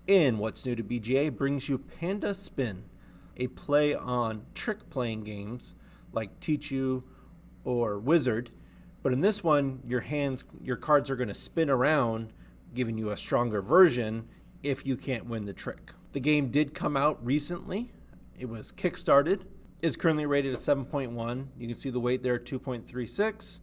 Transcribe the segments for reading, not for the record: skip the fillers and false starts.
In What's New to BGA brings you Panda Spin, a play on trick playing games like Teach You or Wizard. But in this one, your cards are going to spin around, giving you a stronger version if you can't win the trick. The game did come out recently. It was kickstarted. It's currently rated at 7.1. You can see the weight there, 2.36,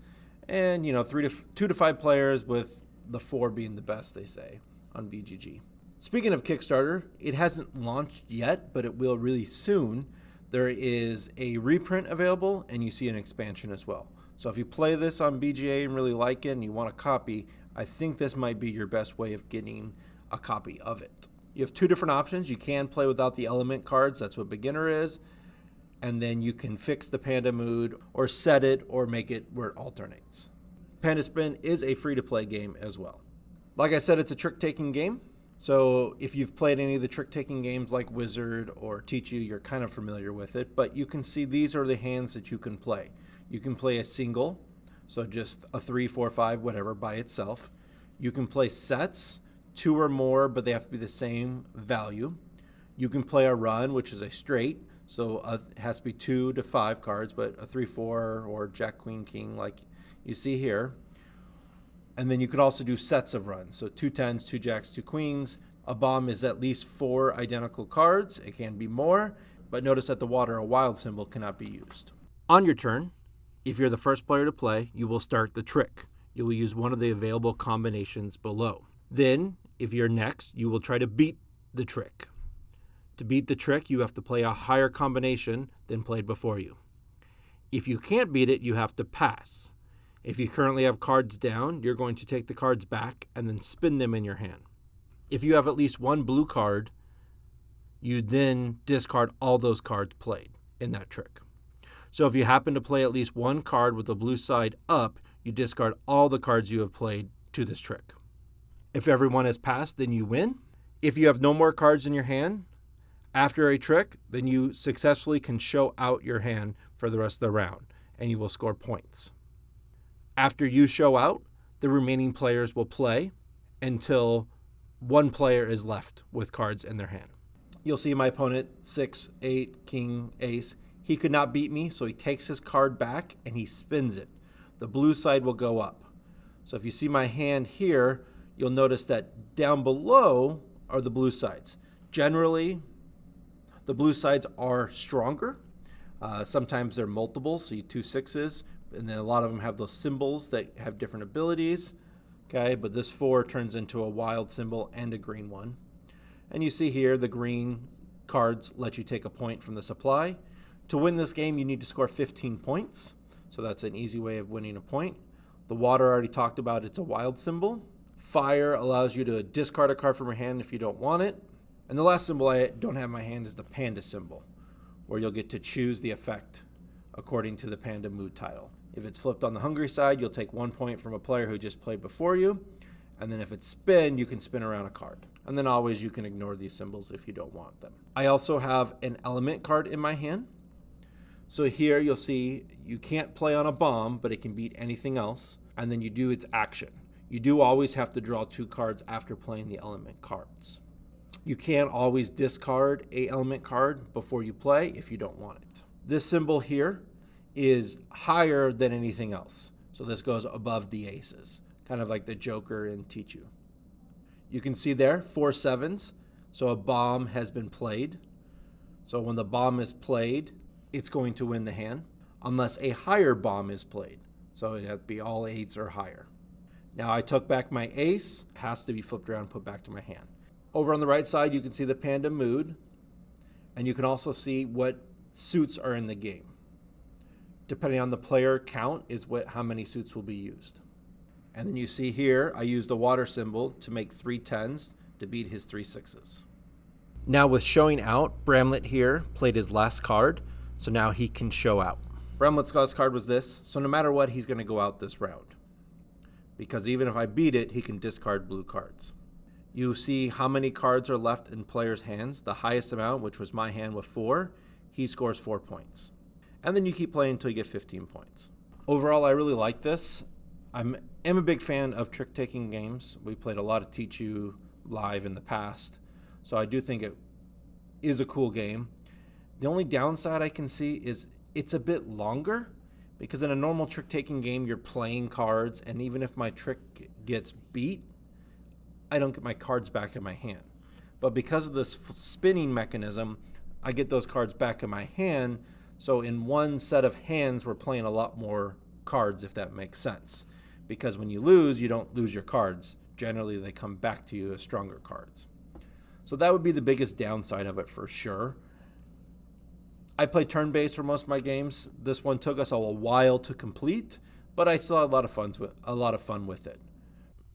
and 2 to 5 players, with the 4 being the best, they say, on BGG. Speaking of Kickstarter, it hasn't launched yet, but it will really soon. There is a reprint available, and you see an expansion as well. So if you play this on BGA and really like it and you want a copy, I think this might be your best way of getting a copy of it. You have 2 different options. You can play without the element cards. That's what beginner is. And then you can fix the Panda mood or set it or make it where it alternates. Panda Spin is a free-to-play game as well. Like I said, it's a trick-taking game. So if you've played any of the trick-taking games like Wizard or Teach You, you're kind of familiar with it. But you can see these are the hands that you can play. You can play a single, so just a 3, 4, 5, whatever, by itself. You can play sets, 2 or more, but they have to be the same value. You can play a run, which is a straight, so it has to be 2 to 5 cards, but a 3, 4, or Jack, Queen, King, like you see here. And then you could also do sets of runs. So 2 10s, 2 jacks, 2 queens. A bomb is at least 4 identical cards. It can be more, but notice at the water, a wild symbol cannot be used. On your turn, if you're the first player to play, you will start the trick. You will use one of the available combinations below. Then, if you're next, you will try to beat the trick. To beat the trick, you have to play a higher combination than played before you. If you can't beat it, you have to pass. If you currently have cards down, you're going to take the cards back and then spin them in your hand. If you have at least 1 blue card, you then discard all those cards played in that trick. So if you happen to play at least 1 card with the blue side up, you discard all the cards you have played to this trick. If everyone has passed, then you win. If you have no more cards in your hand after a trick, then you successfully can show out your hand for the rest of the round, and you will score points. After you show out, the remaining players will play until 1 player is left with cards in their hand. You'll see my opponent, 6, 8, king, ace. He could not beat me, so he takes his card back and he spins it. The blue side will go up. So if you see my hand here, you'll notice that down below are the blue sides. Generally, the blue sides are stronger. Sometimes they're multiple, so you 2 6s, and then a lot of them have those symbols that have different abilities. Okay, but this 4 turns into a wild symbol and a green one. And you see here the green cards let you take a point from the supply. To win this game, you need to score 15 points. So that's an easy way of winning a point. The water I already talked about, it's a wild symbol. Fire allows you to discard a card from your hand if you don't want it. And the last symbol I don't have in my hand is the panda symbol, where you'll get to choose the effect according to the panda mood tile. If it's flipped on the hungry side, you'll take 1 point from a player who just played before you. And then if it's spin, you can spin around a card. And then always you can ignore these symbols if you don't want them. I also have an element card in my hand. So here you'll see you can't play on a bomb, but it can beat anything else. And then you do its action. You do always have to draw 2 cards after playing the element cards. You can't always discard a element card before you play if you don't want it. This symbol here is higher than anything else. So this goes above the aces, kind of like the Joker in Teach You. You can see there 4 7s. So a bomb has been played. So when the bomb is played, it's going to win the hand unless a higher bomb is played. So it has to be all 8s or higher. Now I took back my ace, has to be flipped around and put back to my hand. Over on the right side, you can see the panda mood, and you can also see what suits are in the game. Depending on the player count is how many suits will be used. And then you see here, I used a water symbol to make 3 10s to beat his 3 6s. Now with showing out, Bramlett here played his last card, so now he can show out. Bramlett's last card was this, so no matter what, he's going to go out this round. Because even if I beat it, he can discard blue cards. You see how many cards are left in players' hands. The highest amount, which was my hand with 4, he scores 4 points. And then you keep playing until you get 15 points. Overall, I really like this. I am a big fan of trick-taking games. We played a lot of Teach You live in the past. So I do think it is a cool game. The only downside I can see is it's a bit longer, because in a normal trick-taking game, you're playing cards, and even if my trick gets beat, I don't get my cards back in my hand. But because of this spinning mechanism, I get those cards back in my hand, so in one set of hands, we're playing a lot more cards, if that makes sense. Because when you lose, you don't lose your cards. Generally, they come back to you as stronger cards. So that would be the biggest downside of it for sure. I play turn-based for most of my games. This one took us a while to complete, but I still had a lot of fun with it.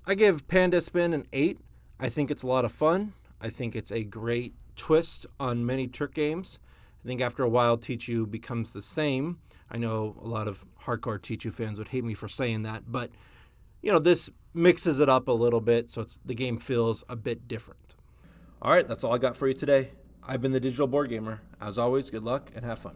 I give Panda Spin an 8. I think it's a lot of fun. I think it's a great twist on many trick games. I think after a while, Teach-U becomes the same. I know a lot of hardcore Teach-U fans would hate me for saying that, but this mixes it up a little bit, so the game feels a bit different. All right, that's all I got for you today. I've been the Digital Board Gamer. As always, good luck and have fun.